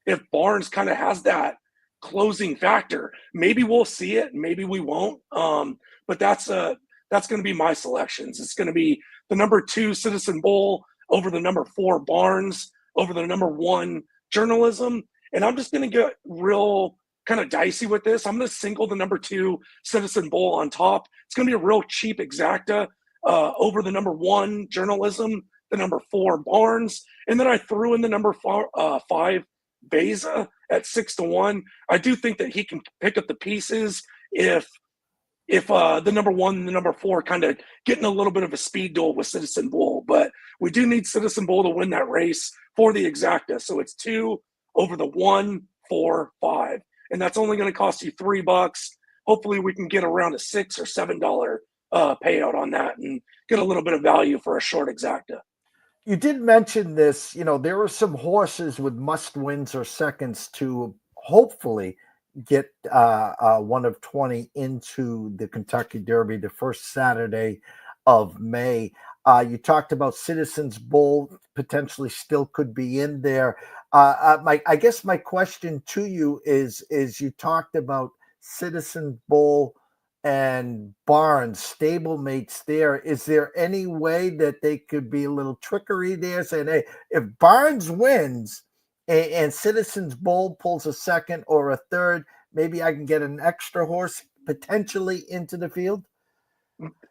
if Barnes kind of has that closing factor. Maybe we'll see it, maybe we won't. But that's going to be my selections. It's going to be the number 2 Citizen Bull over the number 4 Barnes over the number 1 Journalism. And I'm just going to get real kind of dicey with this. I'm going to single the number 2 Citizen Bull on top. It's going to be a real cheap exacta over the number 1 Journalism, the number 4 Barnes. And then I threw in the number 5 Beza at 6-1. I do think that he can pick up the pieces if the number 1 and the number 4 kind of getting a little bit of a speed duel with Citizen Bull. But we do need Citizen Bull to win that race for the exacta. So it's 2 over the 1, 4, 5. And that's only going to cost you $3. Hopefully we can get around a $6 or $7 payout on that and get a little bit of value for a short exacta. You did mention this, you know, there are some horses with must wins or seconds to hopefully get one of 20 into the Kentucky Derby the first Saturday of May. You talked about Citizens Bull potentially still could be in there. I guess my question to you is you talked about Citizen Bull and Barnes, stablemates there. Is there any way that they could be a little trickery there, saying, hey, if Barnes wins and Citizens Bull pulls a second or a third, maybe I can get an extra horse potentially into the field?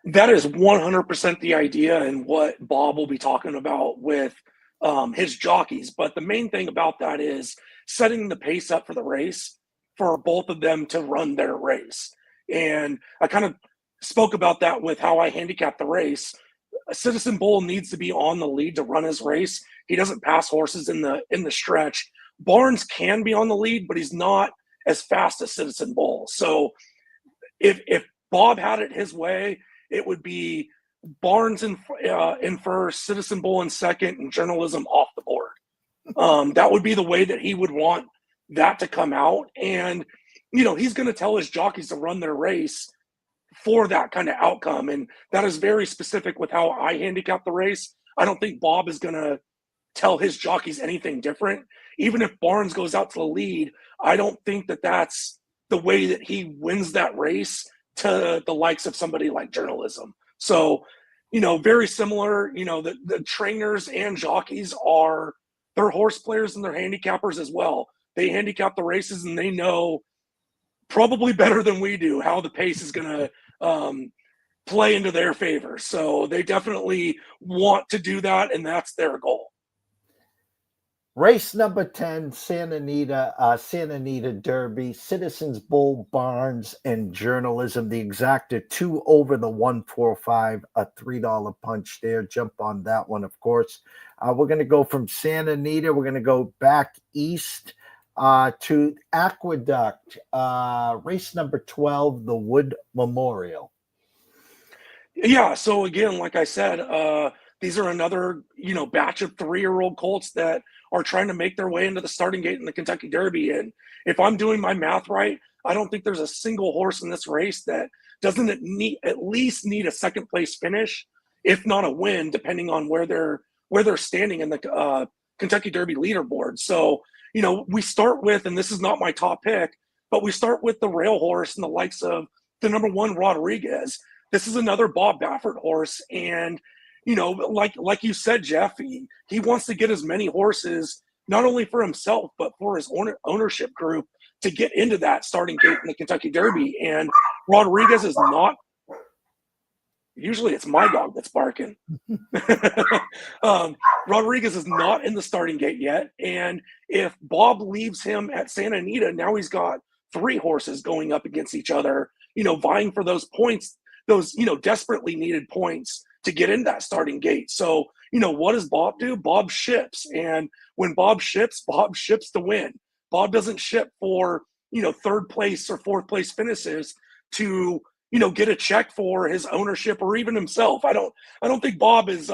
That is 100% the idea and what Bob will be talking about with his jockeys. But the main thing about that is setting the pace up for the race for both of them to run their race. And I kind of spoke about that with how I handicapped the race. Citizen Bull needs to be on the lead to run his race. He doesn't pass horses in the stretch. Barnes can be on the lead, but he's not as fast as Citizen Bull. So if Bob had it his way, it would be Barnes in first, Citizen Bull in second, and Journalism off the board. That would be the way that he would want that to come out. And, you know, he's going to tell his jockeys to run their race for that kind of outcome. And that is very specific with how I handicap the race. I don't think Bob is going to tell his jockeys anything different. Even if Barnes goes out to the lead, I don't think that that's the way that he wins that race to the likes of somebody like Journalism. So, you know, very similar, you know, the trainers and jockeys they're horse players and they're handicappers as well. They handicap the races and they know probably better than we do how the pace is going to play into their favor. So they definitely want to do that, and that's their goal. Race number 10, San Anita Derby, Citizens Bull, Barnes, and Journalism. The exacta 2 over the 145, a $3 punch there. Jump on that one, of course. We're going to go from San Anita. We're going to go back east to Aqueduct. Race number 12, the Wood Memorial. Yeah, so again, like I said, these are another, you know, batch of 3-year-old colts that are trying to make their way into the starting gate in the Kentucky Derby. And if I'm doing my math right, I don't think there's a single horse in this race that doesn't at least need a second place finish, if not a win, depending on where they're standing in the Kentucky Derby leaderboard. So, you know, we start with, and this is not my top pick, but we start with the rail horse and the likes of the number 1 Rodriguez. This is another Bob Baffert horse. And, you know, like you said, Jeff, he wants to get as many horses, not only for himself, but for his ownership group to get into that starting gate in the Kentucky Derby. And Rodriguez is not Usually it's my dog that's barking. Rodriguez is not in the starting gate yet. And if Bob leaves him at Santa Anita, now he's got 3 horses going up against each other, vying for those points, those, desperately needed points to get in that starting gate. So, what does Bob do? Bob ships. And when Bob ships to win. Bob doesn't ship for, 3rd place or 4th place finishes to, get a check for his ownership or even himself. I don't think Bob is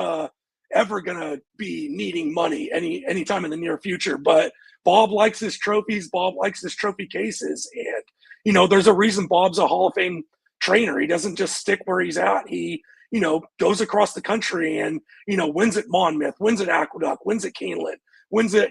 ever gonna be needing money anytime in the near future. But Bob likes his trophies. Bob likes his trophy cases, and there's a reason Bob's a Hall of Fame trainer. He doesn't just stick where he's at. He goes across the country and wins at Monmouth, wins at Aqueduct, wins at Keeneland, wins at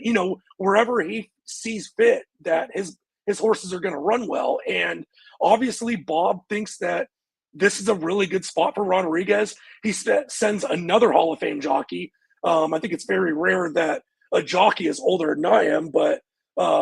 wherever he sees fit that his horses are going to run well. And obviously Bob thinks that this is a really good spot for Rodriguez. He sends another Hall of Fame jockey. I think it's very rare that a jockey is older than I am, but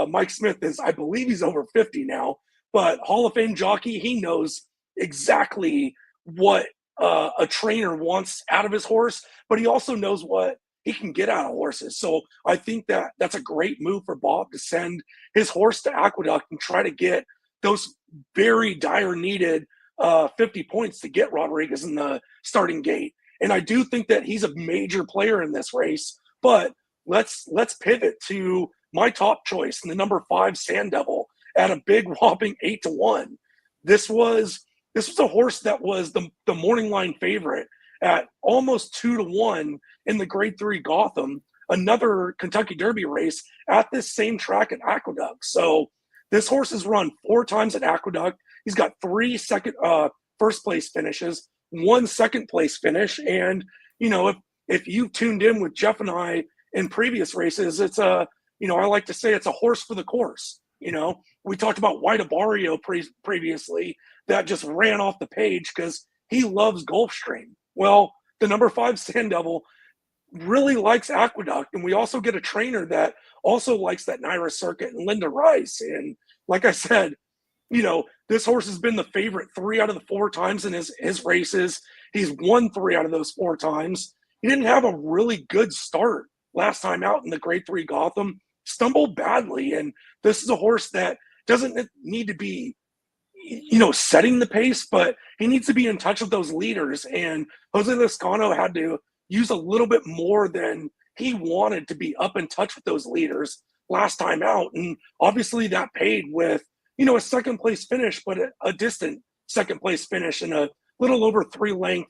Mike Smith is, I believe he's over 50 now, but Hall of Fame jockey, he knows exactly what a trainer wants out of his horse, but he also knows what he can get out of horses. So I think that that's a great move for Bob to send his horse to Aqueduct and try to get those very dire needed 50 points to get Rodriguez in the starting gate. And I do think that he's a major player in this race, but let's pivot to my top choice, the number 5 Sand Devil at a big whopping 8-1. This was a horse that was the morning line favorite at almost 2-1 in the Grade 3 Gotham, another Kentucky Derby race at this same track at Aqueduct. So this horse has run 4 times at Aqueduct. He's got 3 first place finishes, 1 second place finish. And, if you've tuned in with Jeff and I in previous races, it's I like to say it's a horse for the course. We talked about White Abario previously that just ran off the page because he loves Gulfstream. Well, the number 5 Sand Devil really likes Aqueduct, and we also get a trainer that also likes that Naira circuit and Linda Rice. And like I said, this horse has been the favorite 3 out of the 4 times in his races. He's won 3 out of those 4 times. He didn't have a really good start last time out in the Grade 3 Gotham, stumbled badly. And this is a horse that doesn't need to be setting the pace, but he needs to be in touch with those leaders. And Jose Lezcano had to use a little bit more than he wanted to be up in touch with those leaders last time out. And obviously that paid with, a second place finish, but a distant second place finish and a little over 3 length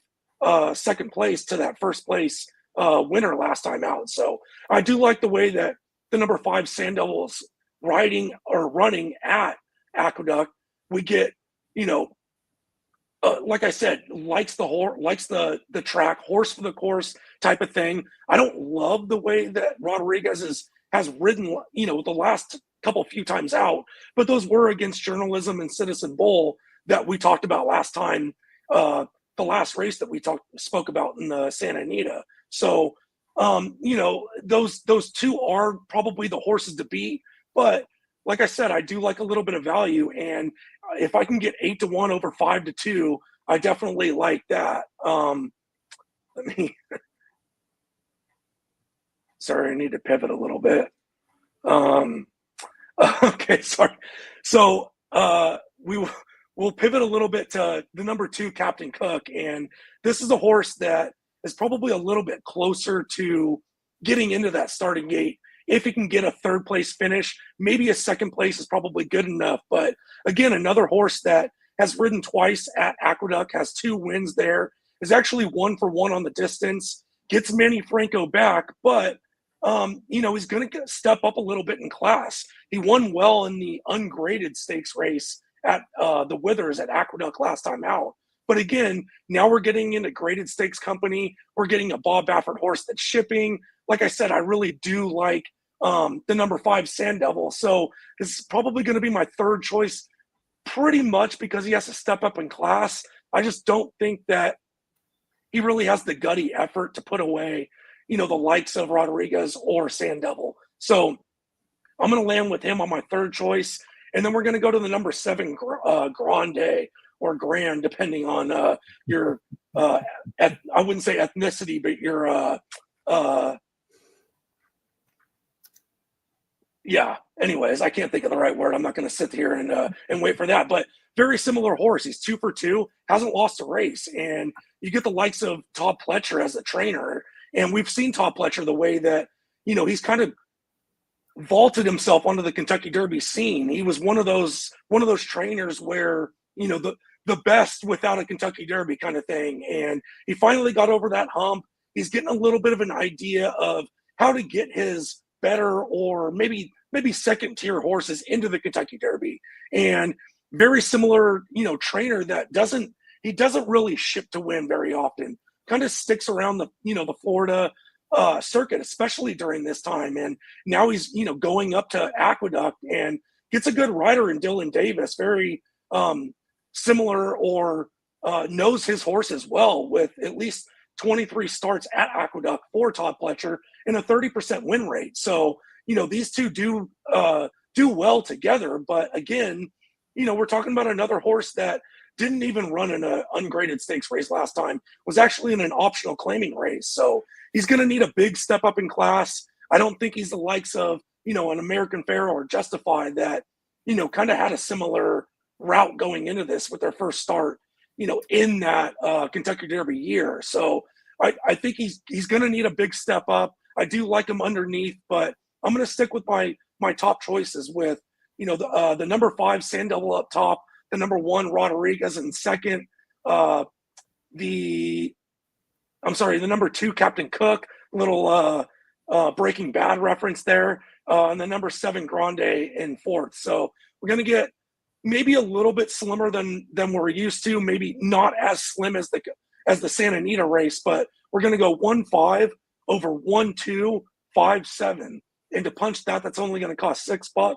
second place to that first place winner last time out. So I do like the way that the number 5 Sand Devils riding or running at Aqueduct. We get, like I said, likes the horse, likes the track, horse for the course type of thing. I don't love the way that Rodriguez has ridden, the last few times out, but those were against Journalism and Citizen Bull that we talked about last time, the last race that we spoke about in the Santa Anita. So, those 2 are probably the horses to beat, but like I said, I do like a little bit of value, and if I can get 8-1 over 5-2, I definitely like that. Sorry, I need to pivot a little bit. Okay, sorry. So we'll pivot a little bit to the number 2 Captain Cook, and this is a horse that is probably a little bit closer to getting into that starting gate. If he can get a 3rd place finish, maybe a 2nd place is probably good enough. But again, another horse that has ridden twice at Aqueduct, has 2 wins there, is actually 1 for 1 on the distance, gets Manny Franco back, but he's going to step up a little bit in class. He won well in the ungraded stakes race at the Withers at Aqueduct last time out. But again, now we're getting into graded stakes company. We're getting a Bob Baffert horse that's shipping. Like I said, I really do like the number 5 Sand Devil. So this is probably going to be my 3rd choice pretty much because he has to step up in class. I just don't think that he really has the gutty effort to put away, the likes of Rodriguez or Sand Devil. So I'm going to land with him on my 3rd choice. And then we're going to go to the number 7 Grande, or grand, depending on your I wouldn't say ethnicity, but your yeah. Anyways, I can't think of the right word. I'm not going to sit here and wait for that. But very similar horse. He's 2 for 2, hasn't lost a race, and you get the likes of Todd Pletcher as a trainer, and we've seen Todd Pletcher the way that he's kind of vaulted himself onto the Kentucky Derby scene. He was one of those trainers where the best without a Kentucky Derby kind of thing, and he finally got over that hump. He's getting a little bit of an idea of how to get his better or maybe second tier horses into the Kentucky Derby, and very similar trainer that doesn't really ship to win very often, kind of sticks around the Florida circuit, especially during this time. And now he's going up to Aqueduct and gets a good rider in Dylan Davis, very similar or knows his horses well, with at least 23 starts at Aqueduct for Todd Pletcher and a 30% win rate. So these two do well together. But again, we're talking about another horse that didn't even run in an ungraded stakes race last time, was actually in an optional claiming race. So he's going to need a big step up in class. I don't think he's the likes of, an American Pharoah or Justified that, kind of had a similar route going into this with their first start, in that Kentucky Derby year. So I think he's going to need a big step up. I do like him underneath, but I'm going to stick with my top choices with, the number 5 Sand Devil up top, the number 1 Rodriguez in second, the number 2 Captain Cook, little Breaking Bad reference there, and the number 7 Grande in fourth. So we're going to get maybe a little bit slimmer than we're used to, maybe not as slim as the San Anita race, but we're going to go 1-5 over 1-2, 5-7. And to punch that's only going to cost $6.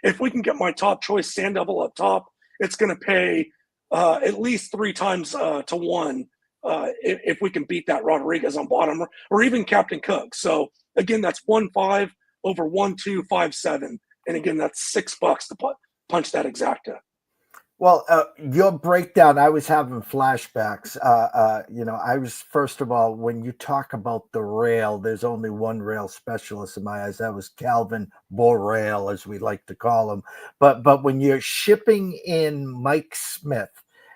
If we can get my top choice Sand Devil up top, it's going to pay at least 3 times to 1 if we can beat that Rodriguez on bottom, or even Captain Cook. So again, that's 1-5 over 1-2, 5-7. And again, that's $6 to punch that exacta. Well, your breakdown, I was having flashbacks. I was, first of all, when you talk about the rail, there's only one rail specialist in my eyes. That was Calvin Borrail, as we like to call him. But when you're shipping in Mike Smith,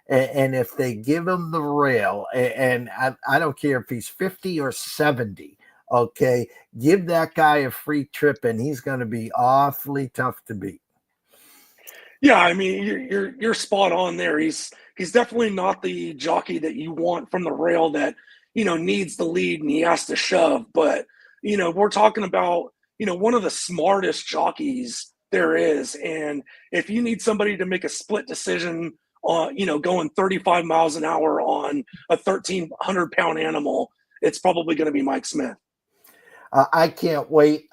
and if they give him the rail, and I don't care if he's 50 or 70, okay, give that guy a free trip, and he's going to be awfully tough to beat. Yeah, I mean, you're spot on there. He's definitely not the jockey that you want from the rail that, needs the lead and he has to shove. But, we're talking about, one of the smartest jockeys there is. And if you need somebody to make a split decision on, going 35 miles an hour on a 1,300-pound animal, it's probably going to be Mike Smith. I can't wait.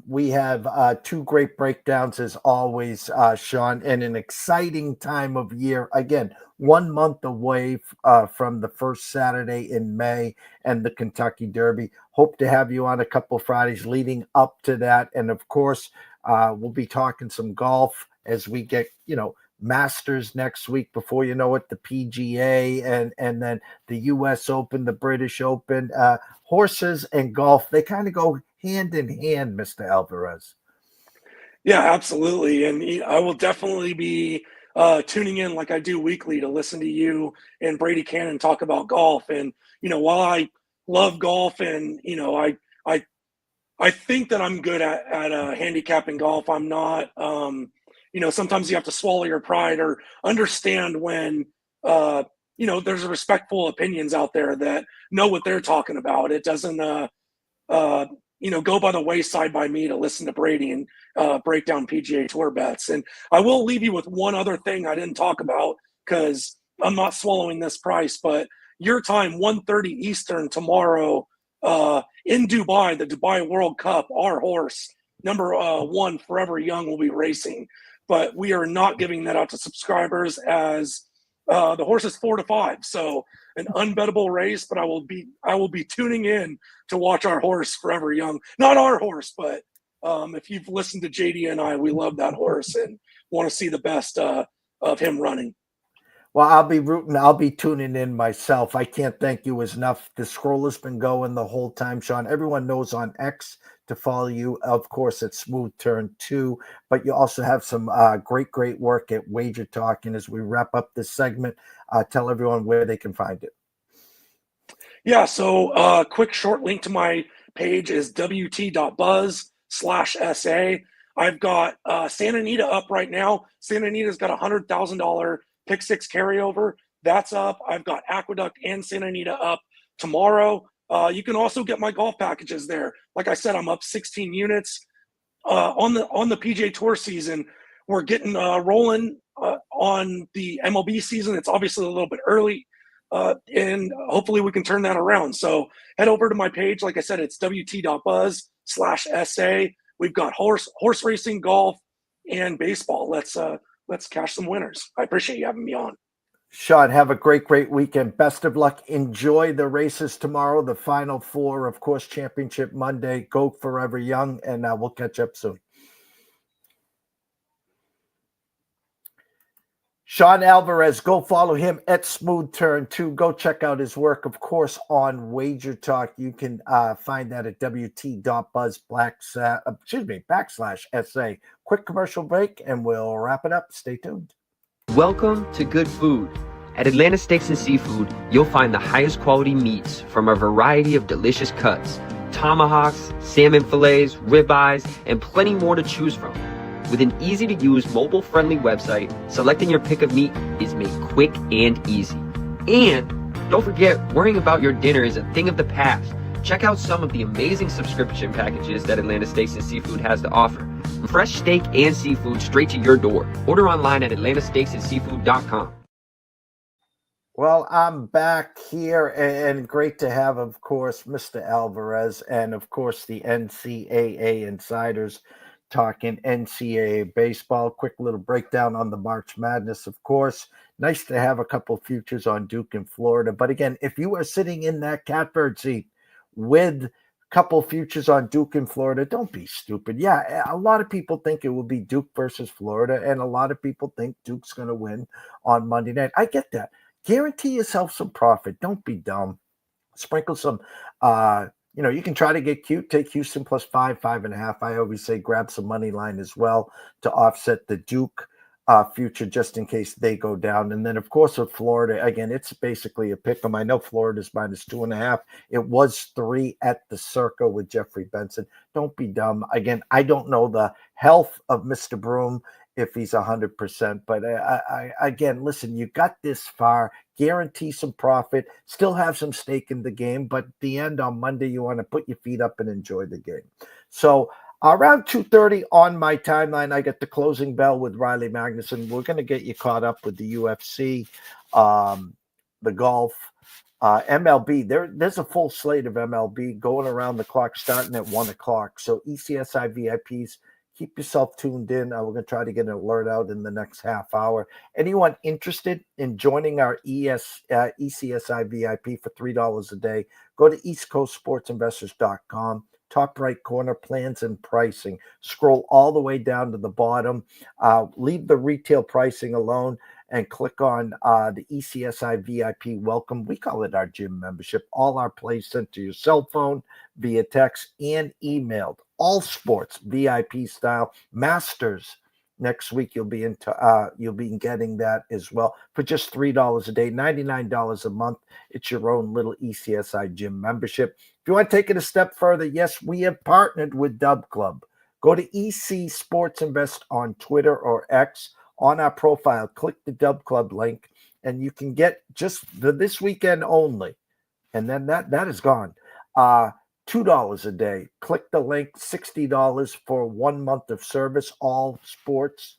We have 2 great breakdowns as always, Sean, and an exciting time of year. Again, 1 month away from the first Saturday in May and the Kentucky Derby. Hope to have you on a couple Fridays leading up to that. And of course, we'll be talking some golf as we get, Masters next week. Before you know it, the PGA and then the US Open, the British Open. Horses and golf, they kind of go hand in hand, Mr. Alvarez. Yeah, absolutely. And I will definitely be tuning in like I do weekly to listen to you and Brady Cannon talk about golf. And, while I love golf and, I think that I'm good at handicapping golf, I'm not. Sometimes you have to swallow your pride or understand when, there's respectful opinions out there that know what they're talking about. It doesn't, go by the wayside by me to listen to Brady and break down PGA Tour bets. And I will leave you with one other thing I didn't talk about because I'm not swallowing this price, but your time, 1:30 Eastern tomorrow in Dubai, the Dubai World Cup, our horse, number 1, Forever Young, will be racing. But we are not giving that out to subscribers as the horse is 4-5. So an unbettable race, but I will be tuning in to watch our horse Forever Young. Not our horse, but if you've listened to JD and I, we love that horse and want to see the best of him running. Well, I'll be rooting. I'll be tuning in myself. I can't thank you enough. The scroll has been going the whole time, Sean. Everyone knows on X to follow you. Of course, it's Smooth Turn 2, but you also have some great work at Wager Talk. And as we wrap up this segment, tell everyone where they can find it. Yeah, so quick short link to my page is wt.buzz/SA. I've got San Anita up right now. San Anita's got a $100,000 pick six carryover. That's up. I've got Aqueduct and San Anita up tomorrow. You can also get my golf packages there. Like I said, I'm up 16 units. On the PGA Tour season, we're getting rolling on the MLB season. It's obviously a little bit early. And hopefully we can turn that around. So head over to my page. Like I said, it's wt.buzz/SA. We've got horse racing, golf, and baseball. Let's cash some winners. I appreciate you having me on. Sean, have a great weekend. Best of luck. Enjoy the races tomorrow, the Final Four, of course, Championship Monday. Go forever young, and we'll catch up soon. Sean Alvarez, go follow him at Smooth Turn 2. Go check out his work, of course, on Wager Talk. You can find that at wt.buzz/SA. Quick commercial break, and we'll wrap it up. Stay tuned. Welcome to Good Food. At Atlanta Steaks and Seafood, you'll find the highest quality meats from a variety of delicious cuts, tomahawks, salmon fillets, ribeyes, and plenty more to choose from. With an easy-to-use mobile-friendly website, selecting your pick of meat is made quick and easy. And don't forget, worrying about your dinner is a thing of the past. Check out some of the amazing subscription packages that Atlanta Steaks and Seafood has to offer. Fresh steak and seafood straight to your door. Order online at atlantasteaksandseafood.com. Well, I'm back here, and great to have, of course, Mr. Alvarez and, of course, the NCAA Insiders talking NCAA baseball. Quick little breakdown on the March Madness, of course. Nice to have a couple futures on Duke and Florida. But again, if you are sitting in that catbird seat with a couple futures on Duke and Florida, don't be stupid. Yeah, a lot of people think it will be Duke versus Florida, and a lot of people think Duke's going to win on Monday night. I get that. Guarantee yourself some profit. Don't be dumb. Sprinkle some you can try to get cute, take Houston plus 5.5. I always say grab some money line as well to offset the Duke future just in case they go down. And then, of course, with Florida, again, it's basically a pick 'em. I know Florida's minus 2.5. It was 3 at the Circa with Jeffrey Benson. Don't be dumb. Again, I don't know the health of Mr. Broom if he's 100%. But again, listen, you got this far. Guarantee some profit. Still have some stake in the game. But at the end on Monday, you want to put your feet up and enjoy the game. So around 2:30 on my timeline, I get the closing bell with Riley Magnuson. We're going to get you caught up with the UFC, the golf, MLB. There's a full slate of MLB going around the clock, starting at 1 o'clock. So ECSI VIPs, keep yourself tuned in. We're going to try to get an alert out in the next half hour. Anyone interested in joining our ECSI VIP for $3 a day, go to eastcoastsportsinvestors.com. Top right corner, plans and pricing. Scroll all the way down to the bottom. Leave the retail pricing alone and click on the ECSI VIP welcome. We call it our gym membership. All our plays sent to your cell phone via text and emailed. All sports VIP style. Masters next week you'll be getting that as well for just $3 a day, $99 a month. It's your own little ECSI gym membership. If you want to take it a step further, yes, we have partnered with Dub Club. Go to EC Sports Invest on Twitter or X. On our profile, click the Dub Club link, and you can get just this weekend only. And then that is gone. $2 a day. Click the link, $60 for 1 month of service, all sports.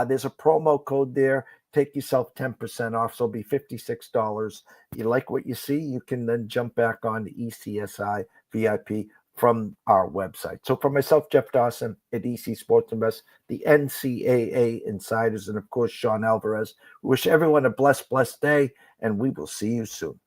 There's a promo code there. Take yourself 10% off, so it'll be $56. You like what you see, you can then jump back on the ECSI VIP from our website. So for myself, Jeff Dawson at EC Sports Invest, the NCAA Insiders, and of course, Sean Alvarez, wish everyone a blessed day, and we will see you soon.